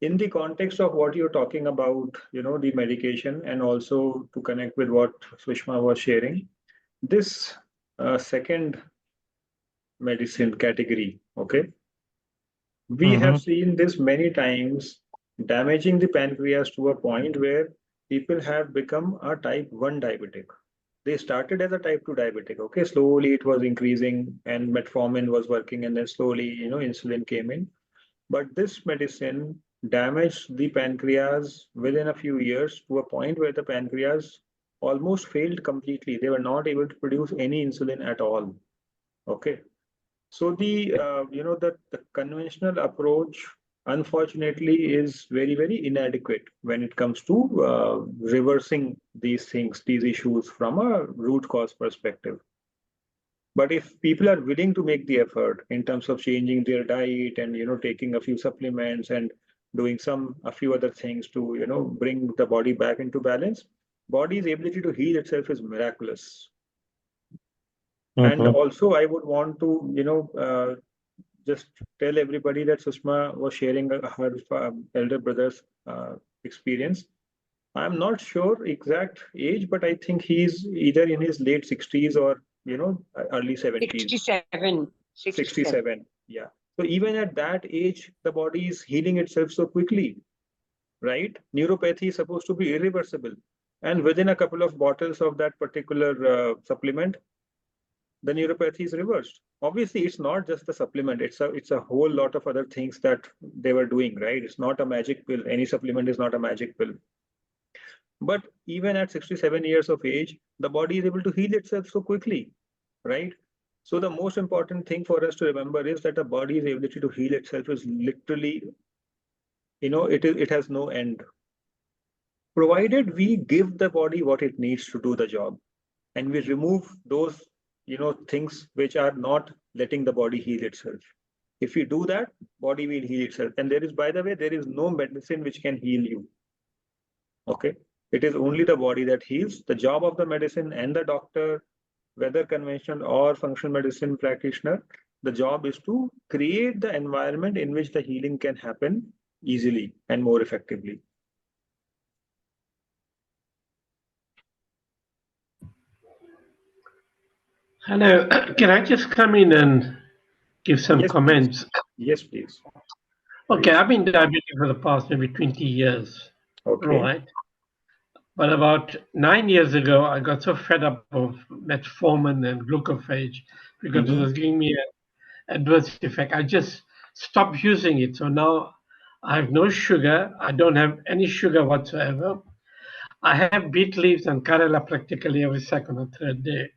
Speaker 2: in the context of what you're talking about, the medication, and also to connect with what Sushma was sharing. This second medicine category, okay, we have seen this many times, damaging the pancreas to a point where people have become a type 1 diabetic. They started as a type 2 diabetic, okay, slowly it was increasing and metformin was working, and then slowly insulin came in. But this medicine damaged the pancreas within a few years to a point where the pancreas almost failed completely. They were not able to produce any insulin at all, okay. So the conventional approach, unfortunately, is very, very inadequate when it comes to reversing these things, these issues from a root cause perspective. But if people are willing to make the effort in terms of changing their diet and taking a few supplements and doing a few other things to bring the body back into balance, body's ability to heal itself is miraculous. And also, I would want to just tell everybody that Sushma was sharing her elder brother's experience. I'm not sure exact age, but I think he's either in his late 60s or early 70s.
Speaker 4: 67.
Speaker 2: 67. Yeah. So even at that age, the body is healing itself so quickly, right? Neuropathy is supposed to be irreversible, and within a couple of bottles of that particular supplement, the neuropathy is reversed. Obviously, it's not just the supplement, it's a whole lot of other things that they were doing, right? It's not a magic pill. Any supplement is not a magic pill. But even at 67 years of age, the body is able to heal itself so quickly, right? So the most important thing for us to remember is that the body's ability to heal itself is literally, it has no end. Provided we give the body what it needs to do the job, and we remove those things which are not letting the body heal itself. If we do that, body will heal itself. And there is, by the way, there is no medicine which can heal you. Okay, it is only the body that heals. The job of the medicine and the doctor, whether conventional or functional medicine practitioner, the job is to create the environment in which the healing can happen easily and more effectively.
Speaker 5: Hello, can I just come in and give some comments?
Speaker 2: Please. Yes, please.
Speaker 5: Okay, I've been diabetic for the past maybe 20 years, right? But about 9 years ago, I got so fed up of metformin and glucophage because it was giving me an adverse effect. I just stopped using it. So now I have no sugar. I don't have any sugar whatsoever. I have beet leaves and Karela practically every second or third day.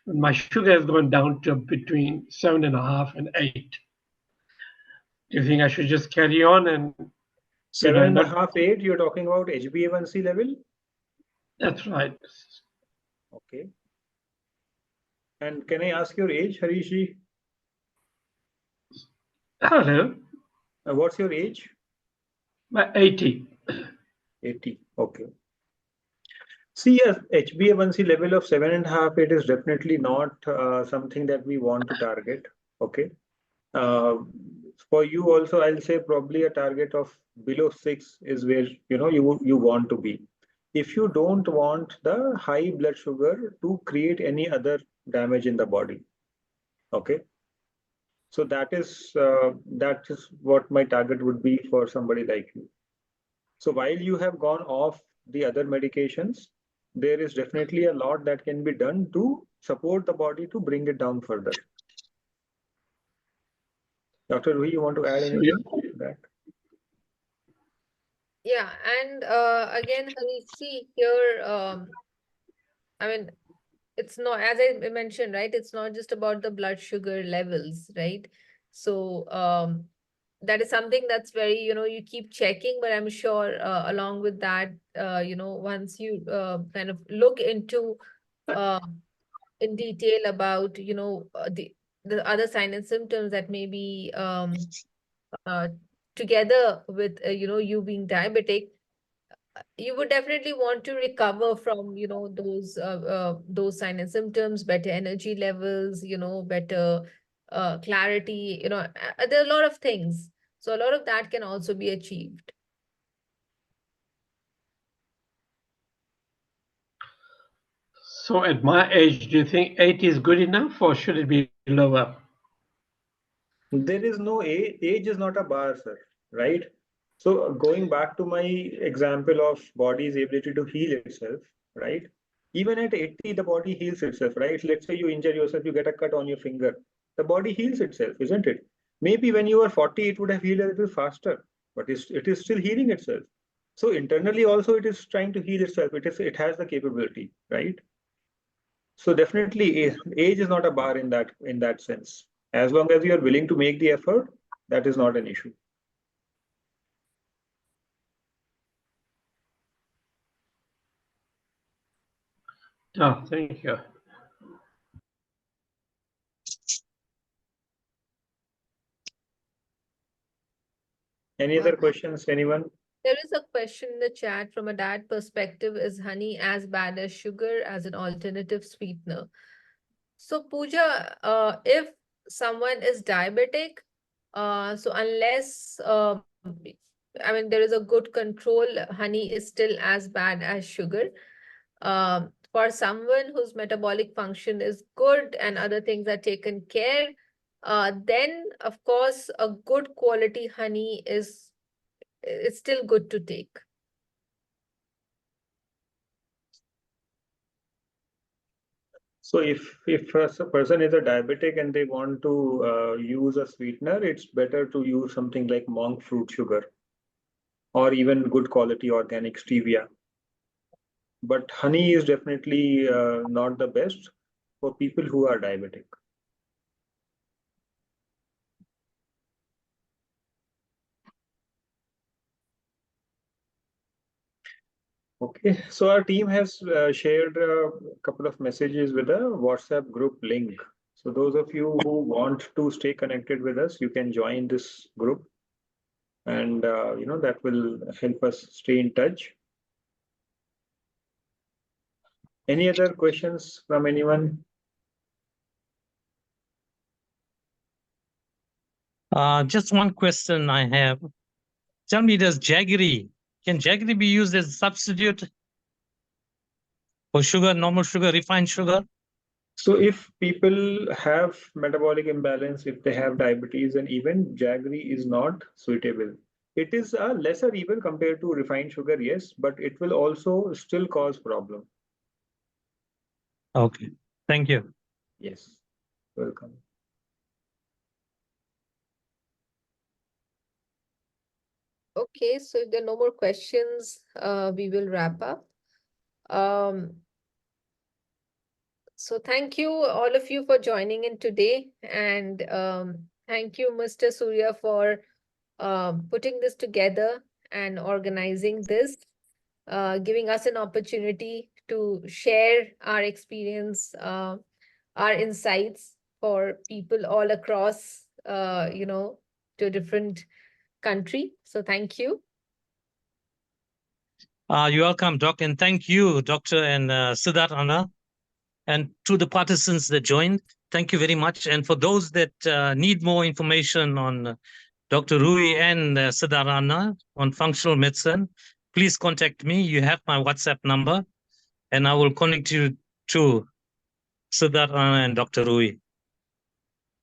Speaker 5: My sugar has gone down to between 7.5 and 8. Do you think I should just carry on and
Speaker 2: 7.5, 8? You're talking about HbA1c level?
Speaker 5: That's right.
Speaker 2: Okay. And can I ask your age, Harishji?
Speaker 5: Hello.
Speaker 2: What's your age?
Speaker 5: 80.
Speaker 2: 80. Okay. See, yes, HbA1c level of 7.5, it is definitely not something that we want to target. Okay. For you also, I'll say probably a target of below 6 is where you want to be. If you don't want the high blood sugar to create any other damage in the body. Okay. So that is what my target would be for somebody like you. So while you have gone off the other medications, there is definitely a lot that can be done to support the body to bring it down further. Dr. Ruhi, you want to add anything to that?
Speaker 3: Yeah, and again, Harishi, here, I mean, it's not, as I mentioned, right? It's not just about the blood sugar levels, right? So that is something that's very, you keep checking, but I'm sure along with that, once you kind of look into in detail about, the other sign and symptoms that may be together with, you being diabetic, you would definitely want to recover from, those sign and symptoms, better energy levels, better clarity, there are a lot of things. So a lot of that can also be achieved.
Speaker 5: So at my age, do you think 80 is good enough or should it be lower?
Speaker 2: There is no age. Age is not a bar, sir, right? So going back to my example of body's ability to heal itself, right? Even at 80, the body heals itself, right? Let's say you injure yourself, you get a cut on your finger. The body heals itself, isn't it? Maybe when you were 40, it would have healed a little faster, but it is still healing itself. So internally also, it is trying to heal itself. It has the capability, right? So definitely, age is not a bar in that sense. As long as you are willing to make the effort, that is not an issue.
Speaker 5: Oh, thank you.
Speaker 2: Any other questions, anyone?
Speaker 3: There is a question in the chat from a diet perspective. Is honey as bad as sugar as an alternative sweetener? So Pooja, if someone is diabetic, so unless, I mean, there is a good control, honey is still as bad as sugar. For someone whose metabolic function is good and other things are taken care, then of course a good quality honey is still good to take.
Speaker 2: So if a person is a diabetic and they want to use a sweetener, it's better to use something like monk fruit sugar or even good quality organic stevia. But honey is definitely not the best for people who are diabetic. Okay, so our team has shared a couple of messages with a WhatsApp group link. So those of you who want to stay connected with us, you can join this group, and that will help us stay in touch. Any other questions from anyone?
Speaker 1: Just one question I have. Tell me, can jaggery be used as a substitute for sugar, normal sugar, refined sugar?
Speaker 2: So if people have metabolic imbalance, if they have diabetes, and even jaggery is not suitable. It is a lesser evil compared to refined sugar, yes, but it will also still cause problem.
Speaker 1: Okay, thank you.
Speaker 2: Yes, welcome.
Speaker 3: Okay, so if there are no more questions, we will wrap up. So thank you all of you for joining in today, and thank you, Mr. Surya, for putting this together and organizing this, giving us an opportunity to share our experience, our insights for people all across, to a different country. So thank you.
Speaker 1: You're welcome, Doc, and thank you, Doctor and Siddarth Anna, and to the participants that joined. Thank you very much. And for those that need more information on Dr. Ruhi and Siddarth Anna on functional medicine, please contact me. You have my WhatsApp number, and I will connect you to Siddarth Anna and Dr. Ruhi.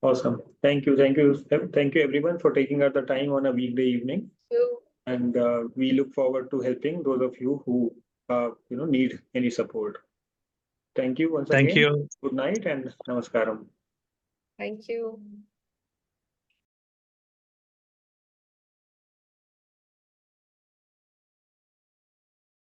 Speaker 2: Awesome. Thank you. Thank you. Thank you, everyone, for taking out the time on a weekday evening. And we look forward to helping those of you who need any support. Thank you once again.
Speaker 1: Thank you.
Speaker 2: Good night and namaskaram.
Speaker 3: Thank you.